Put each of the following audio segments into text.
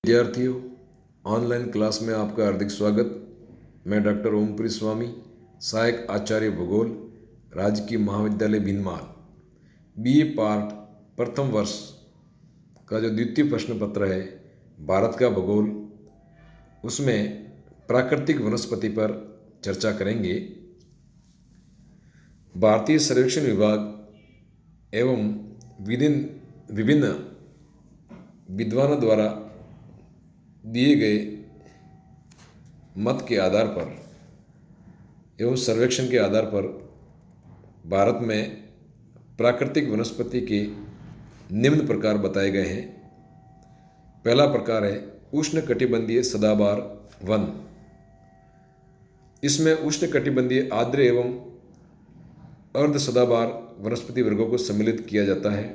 विद्यार्थियों, online class में आपका हार्दिक स्वागत। मैं डॉक्टर ओमप्री स्वामी, सहायक आचार्य भूगोल, राजकीय महाविद्यालय भिनमाल, बीए पार्ट प्रथम वर्ष का जो द्वितीय प्रश्न पत्र है भारत का भूगोल, उसमें प्राकृतिक वनस्पति पर चर्चा करेंगे। भारतीय सर्वेक्षण विभाग एवं विभिन्न विद्वानों द्वारा दिए गए मत के आधार पर एवं सर्वेक्षण के आधार पर भारत में प्राकृतिक वनस्पति के निम्न प्रकार बताए गए हैं। पहला प्रकार है उष्णकटिबंधीय सदाबहार वन। इसमें उष्णकटिबंधीय आर्द्र एवं अर्ध सदाबहार वनस्पति वर्गों को सम्मिलित किया जाता है।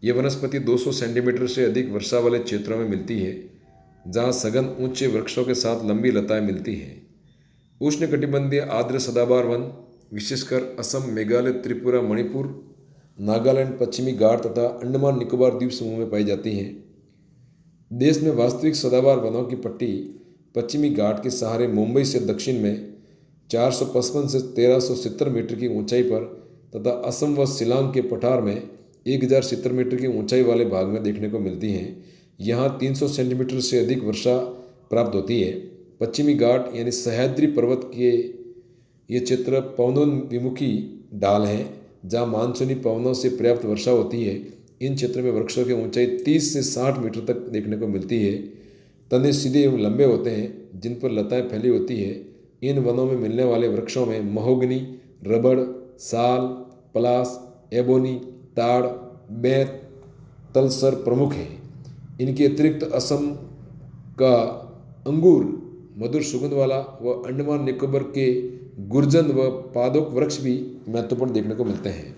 ये वनस्पति 200 सेंटीमीटर से अधिक वर्षा वाले क्षेत्रों में मिलती है, जहाँ सघन ऊंचे वृक्षों के साथ लंबी लताएं मिलती हैं। उष्णकटिबंधीय आर्द्र सदाबहार वन विशेषकर असम, मेघालय, त्रिपुरा, मणिपुर, नागालैंड, पश्चिमी घाट तथा अंडमान निकोबार द्वीप समूह में पाई जाती हैं। देश में वास्तविक सदाबहार वनों की पट्टी पश्चिमी घाट के सहारे मुंबई से दक्षिण में 455 से 1370 मीटर की ऊंचाई पर तथा असम व शिलांग के पठार में 1070 मीटर की ऊंचाई वाले भाग में देखने को मिलती हैं। यहाँ 300 सेंटीमीटर से अधिक वर्षा प्राप्त होती है। पश्चिमी घाट यानी सह्याद्री पर्वत के ये क्षेत्र पवनोन्मुखी ढाल हैं, जहाँ मानसूनी पवनों से पर्याप्त वर्षा होती है। इन क्षेत्रों में वृक्षों की ऊंचाई 30 से 60 मीटर तक देखने को मिलती है। तने सीधे एवं लंबे होते हैं, जिन पर लताएं फैली होती है। इन वनों में मिलने वाले वृक्षों में महोगनी, रबड़, साल, पलास, एबोनी, ताड़, बेंत, तलसर प्रमुख हैं। इनके अतिरिक्त असम का अंगूर, मधुर सुगंध वाला व अंडमान निकोबार के गुर्जन व पादोक वृक्ष भी महत्वपूर्ण देखने को मिलते हैं।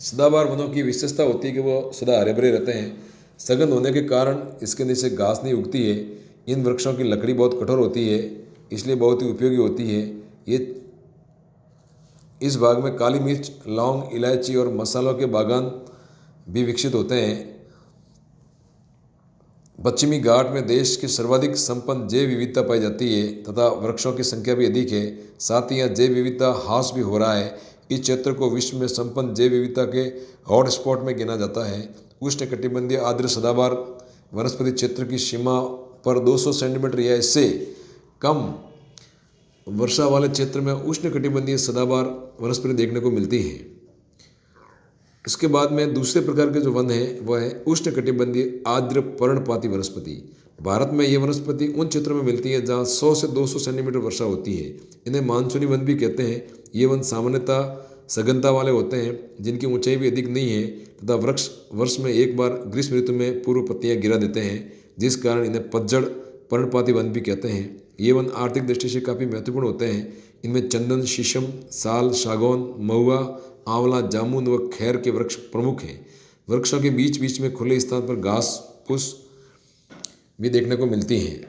सदाबहार वनों की विशेषता होती है कि वो सदा हरे भरे रहते हैं। सघन होने के कारण इसके नीचे घास नहीं उगती है। इन वृक्षों की लकड़ी बहुत कठोर होती है, इसलिए बहुत ही उपयोगी होती है। ये इस भाग में काली मिर्च, लौंग, इलायची और मसालों के बागान भी विकसित होते हैं। पश्चिमी घाट में देश की सर्वाधिक संपन्न जैव विविधता पाई जाती है तथा वृक्षों की संख्या भी अधिक है। साथ ही यहाँ जैव विविधता ह्रास भी हो रहा है। इस क्षेत्र को विश्व में संपन्न जैव विविधता के हॉटस्पॉट में गिना जाता है। उष्णकटिबंधीय आर्द्र सदाबहार वनस्पति क्षेत्र की सीमा पर 200 सेंटीमीटर या इससे कम वर्षा वाले क्षेत्र में उष्णकटिबंधीय सदाबहार वनस्पति देखने को मिलती है। इसके बाद में दूसरे प्रकार के जो वन है वह है उष्णकटिबंधीय आर्द्र पर्णपाती वनस्पति। भारत में ये वनस्पति उन क्षेत्रों में मिलती है जहाँ 100 से 200 सेंटीमीटर वर्षा होती है। इन्हें मानसूनी वन भी कहते हैं। ये वन सामान्यतः सघनता वाले होते हैं, जिनकी ऊंचाई भी अधिक नहीं है तथा वृक्ष वर्ष में एक बार ग्रीष्म ऋतु में पूर्व पत्तियाँ गिरा देते हैं, जिस कारण इन्हें पतझड़ पर्णपाती वन भी कहते हैं। ये वन आर्थिक दृष्टि से काफ़ी महत्वपूर्ण होते हैं। इनमें चंदन, शीशम, साल, सागौन, महुआ, आंवला, जामुन व खैर के वृक्ष प्रमुख हैं। वृक्षों के बीच बीच में खुले स्थान पर घास फूस भी देखने को मिलती हैं।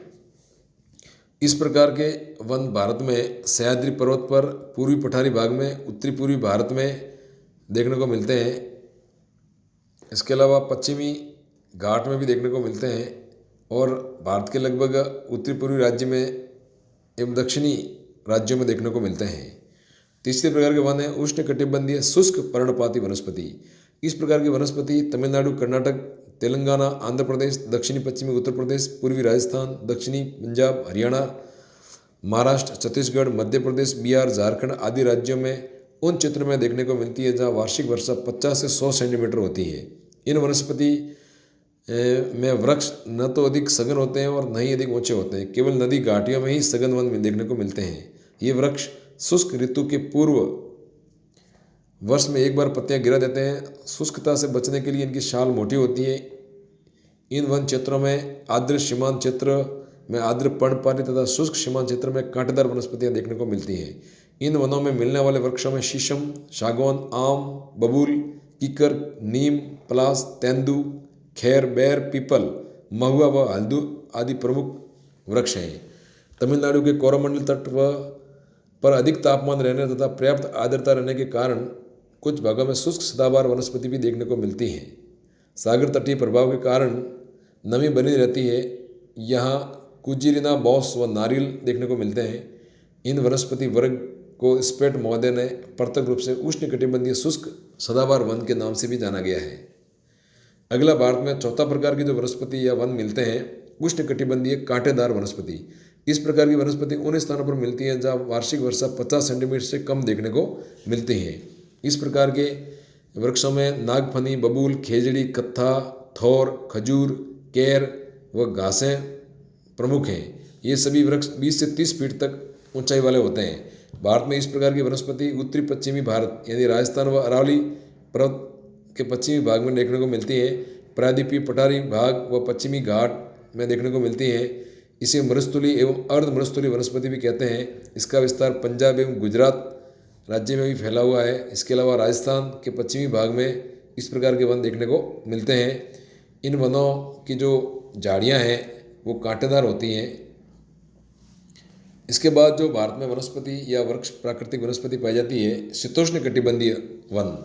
इस प्रकार के वन भारत में सह्याद्री पर्वत पर पूर्वी पठारी भाग में, उत्तरी पूर्वी भारत में देखने को मिलते हैं। इसके अलावा पश्चिमी घाट में भी देखने को मिलते हैं और भारत के लगभग उत्तरी पूर्वी राज्य में एवं दक्षिणी राज्यों में देखने को मिलते हैं। तीसरे प्रकार के वन है उष्णकटिबंधीय शुष्क पर्णपाती वनस्पति। इस प्रकार की वनस्पति तमिलनाडु, कर्नाटक, तेलंगाना, आंध्र प्रदेश, दक्षिणी पश्चिमी उत्तर प्रदेश, पूर्वी राजस्थान, दक्षिणी पंजाब, हरियाणा, महाराष्ट्र, छत्तीसगढ़, मध्य प्रदेश, बिहार, झारखंड आदि राज्यों में उन क्षेत्रों में देखने को मिलती है जहाँ वार्षिक वर्षा 50 से 100 सेंटीमीटर होती है। इन वनस्पति में वृक्ष न तो अधिक सघन होते हैं और न ही अधिक ऊंचे होते हैं। केवल नदी घाटियों में ही सघन वन देखने को मिलते हैं। ये वृक्ष शुष्क ऋतु के पूर्व वर्ष में एक बार पत्तियां गिरा देते हैं। शुष्कता से बचने के लिए इनकी शाल मोटी होती है। इन वन क्षेत्रों में आर्द्र सीमांत क्षेत्र में आर्द्र पर्णपाती तथा शुष्क सीमांत क्षेत्र में कांटेदार वनस्पतियां देखने को मिलती हैं। इन वनों में मिलने वाले वृक्षों में शीशम, सागौन, आम, बबूल, कीकर, नीम, पलास, तेंदू, खैर, बेर, पीपल, महुआ व हल्दू आदि प्रमुख वृक्ष हैं। तमिलनाडु के कोरोमंडल तट पर अधिक तापमान रहने तथा पर्याप्त आर्द्रता रहने के कारण कुछ भागों में शुष्क सदाबहार वनस्पति भी देखने को मिलती हैं। सागर तटीय प्रभाव के कारण नमी बनी रहती है यहाँ कुजिरिना बॉस व नारियल देखने को मिलते हैं। इन वनस्पति वर्ग को स्पेट महोदय ने प्रत्यक्ष रूप से उष्णकटिबंधीय शुष्क सदाबहार वन के नाम से भी जाना गया है। अगला भारत में चौथा प्रकार की जो वनस्पति या वन मिलते हैं, उष्णकटिबंधीय कांटेदार वनस्पति। इस प्रकार की वनस्पति उन स्थानों पर मिलती है जहाँ वार्षिक वर्षा 50 सेंटीमीटर से कम देखने को मिलती है। इस प्रकार के वृक्षों में नागफनी, बबूल, खेजड़ी, कत्था, थौर, खजूर, केर व घासें प्रमुख हैं। ये सभी वृक्ष 20 से 30 फीट तक ऊंचाई वाले होते हैं। भारत में इस प्रकार की वनस्पति उत्तरी पश्चिमी भारत यानी राजस्थान व अरावली पर्वत के पश्चिमी भाग में देखने को मिलती है। प्रायद्वीपीय पठारी भाग व पश्चिमी घाट में देखने को मिलती है। इसे मरुस्थलीय एवं अर्ध मरुस्थलीय वनस्पति भी कहते हैं। इसका विस्तार पंजाब एवं गुजरात राज्य में भी फैला हुआ है। इसके अलावा राजस्थान के पश्चिमी भाग में इस प्रकार के वन देखने को मिलते हैं। इन वनों की जो झाड़ियाँ हैं वो कांटेदार होती हैं। इसके बाद जो भारत में वनस्पति या वृक्ष प्राकृतिक वनस्पति पाई जाती है, शीतोष्ण कटिबंधीय वन।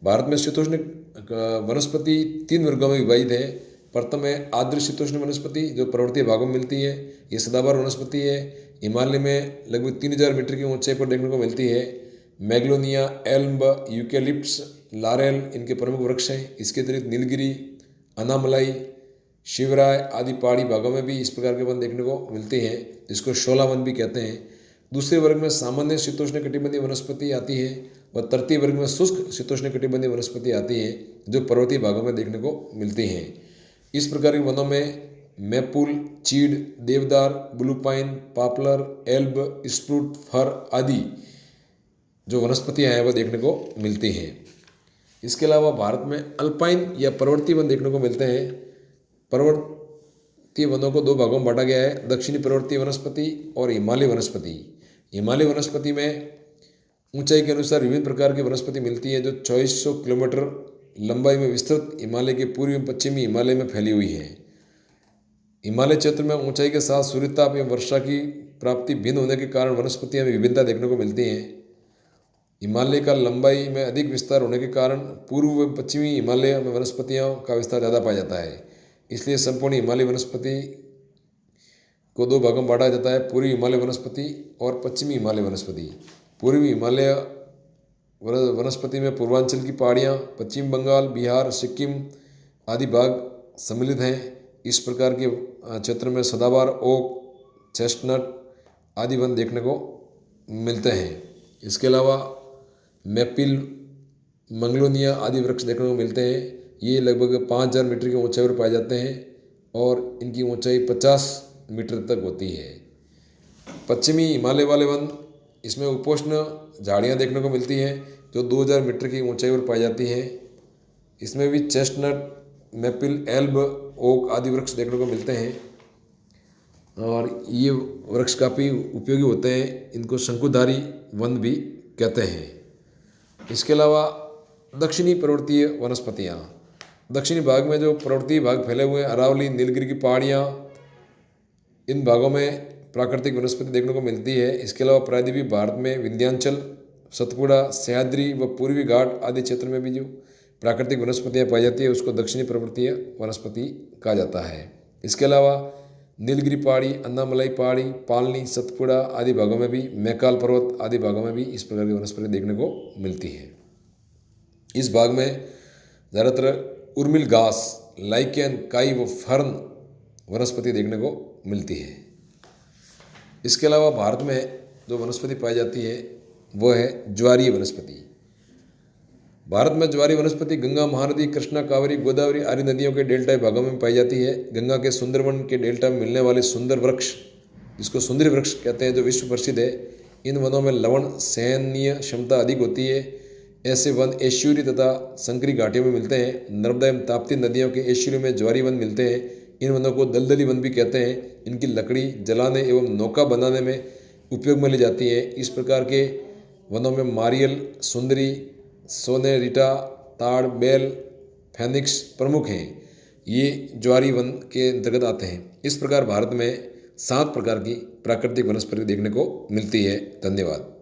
भारत में शीतोष्ण वनस्पति 3 वर्गों में विभाजित है। प्रथम है आर्द्र शीतोष्ण वनस्पति जो पर्वतीय भागों में मिलती है। ये सदाबहार वनस्पति है। हिमालय में लगभग 3000 मीटर की ऊंचाई पर देखने को मिलती है। मैग्नोलिया, एल्म, यूकेलिप्टस, लारेल इनके प्रमुख वृक्ष हैं। इसके अतिरिक्त नीलगिरी, अनामलाई, शिवराय आदि पहाड़ी भागों में भी इस प्रकार के वन देखने को मिलते हैं, जिसको शोला वन भी कहते हैं। दूसरे वर्ग में सामान्य शीतोष्ण कटिबंधीय वनस्पति आती है व तृतीय वर्ग में शुष्क शीतोष्ण कटिबंधीय वनस्पति आती है जो पर्वतीय भागों में देखने को मिलती हैं। इस प्रकार के वनों में मैपुल, चीड़, देवदार, ब्लू पाइन, पॉपलर, एल्ब, स्प्रूट, फर आदि जो वनस्पतियाँ हैं वह देखने को मिलती हैं। इसके अलावा भारत में अल्पाइन या पर्वतीय वन देखने को मिलते हैं। पर्वतीय वनों को 2 भागों में बांटा गया है, दक्षिणी पर्वतीय वनस्पति और हिमालय वनस्पति। हिमालय वनस्पति में ऊंचाई के अनुसार विभिन्न प्रकार की वनस्पति मिलती है जो 2400 किलोमीटर लंबाई में विस्तृत हिमालय के पूर्वी एवं पश्चिमी हिमालय में फैली हुई है। हिमालय क्षेत्र में ऊंचाई के साथ सूर्यताप एवं वर्षा की प्राप्ति भिन्न होने के कारण वनस्पतियाँ में विभिन्नता देखने को मिलती हैं। हिमालय का लंबाई में अधिक विस्तार होने के कारण पूर्व एवं पश्चिमी हिमालय में वनस्पतियों का विस्तार ज़्यादा पाया जाता है। इसलिए संपूर्ण हिमालय वनस्पति को 2 भागों में बांटा जाता है, पूर्वी हिमालय वनस्पति और पश्चिमी हिमालय वनस्पति। पूर्वी हिमालय वनस्पति में पूर्वांचल की पहाड़ियाँ, पश्चिम बंगाल, बिहार, सिक्किम आदि भाग सम्मिलित हैं। इस प्रकार के क्षेत्र में सदाबहार, ओक, चेस्टनट आदि वन देखने को मिलते हैं। इसके अलावा मैपिल, मंगलोनिया आदि वृक्ष देखने को मिलते हैं। ये लगभग 5000 मीटर की ऊंचाई पर पाए जाते हैं और इनकी ऊंचाई 50 मीटर तक होती है। पश्चिमी हिमालय वाले वन, इसमें उपोष्ण झाड़ियाँ देखने को मिलती हैं जो 2000 मीटर की ऊंचाई पर पाई जाती हैं। इसमें भी चेस्टनट, मैपिल, एल्ब, ओक आदि वृक्ष देखने को मिलते हैं और ये वृक्ष काफ़ी उपयोगी होते हैं। इनको शंकुधारी वन भी कहते हैं। इसके अलावा दक्षिणी पर्वतीय वनस्पतियाँ, दक्षिणी भाग में जो पर्वतीय भाग फैले हुए हैं, अरावली, नीलगिरी की पहाड़ियाँ, इन भागों में प्राकृतिक वनस्पति देखने को मिलती है। इसके अलावा प्रायद्वीपीय भारत में विंध्याचल, सतपुड़ा, सह्याद्री व पूर्वी घाट आदि क्षेत्र में भी जो प्राकृतिक वनस्पतियाँ पाई जाती है उसको दक्षिणी पर्वतीय वनस्पति कहा जाता है। इसके अलावा नीलगिरी पहाड़ी, अन्नामलाई पहाड़ी, पालनी, सतपुड़ा आदि भागों में भी, मैकाल पर्वत आदि भागों में भी इस प्रकार की वनस्पति देखने को मिलती है। इस भाग में ज़्यादातर उर्मिल घास, लाइकेन, काई व फर्न वनस्पति देखने को मिलती है। इसके अलावा भारत में जो वनस्पति पाई जाती है वह है ज्वारीय वनस्पति। भारत में ज्वारी वनस्पति गंगा, महानदी, कृष्णा, कावेरी, गोदावरी आदि नदियों के डेल्टा भागों में पाई जाती है। गंगा के सुंदरवन के डेल्टा में मिलने वाले सुंदर वृक्ष, जिसको सुंदरी वृक्ष कहते हैं, जो विश्व प्रसिद्ध है। इन वनों में लवण सहनीय क्षमता अधिक होती है। ऐसे वन एश्वरी तथा संकरी घाटियों में मिलते हैं। नर्मदा एवं ताप्ती नदियों के एश्वरी में ज्वारी वन मिलते हैं। इन वनों को दलदली वन भी कहते हैं। इनकी लकड़ी जलाने एवं नौका बनाने में उपयोग में ली जाती है। इस प्रकार के वनों में मारियल, सुंदरी, सोनेरिटा, ताड़, बेल, फेनिक्स प्रमुख हैं। ये ज्वारी वन के अंतर्गत आते हैं। इस प्रकार भारत में 7 प्रकार की प्राकृतिक वनस्पति देखने को मिलती है। धन्यवाद।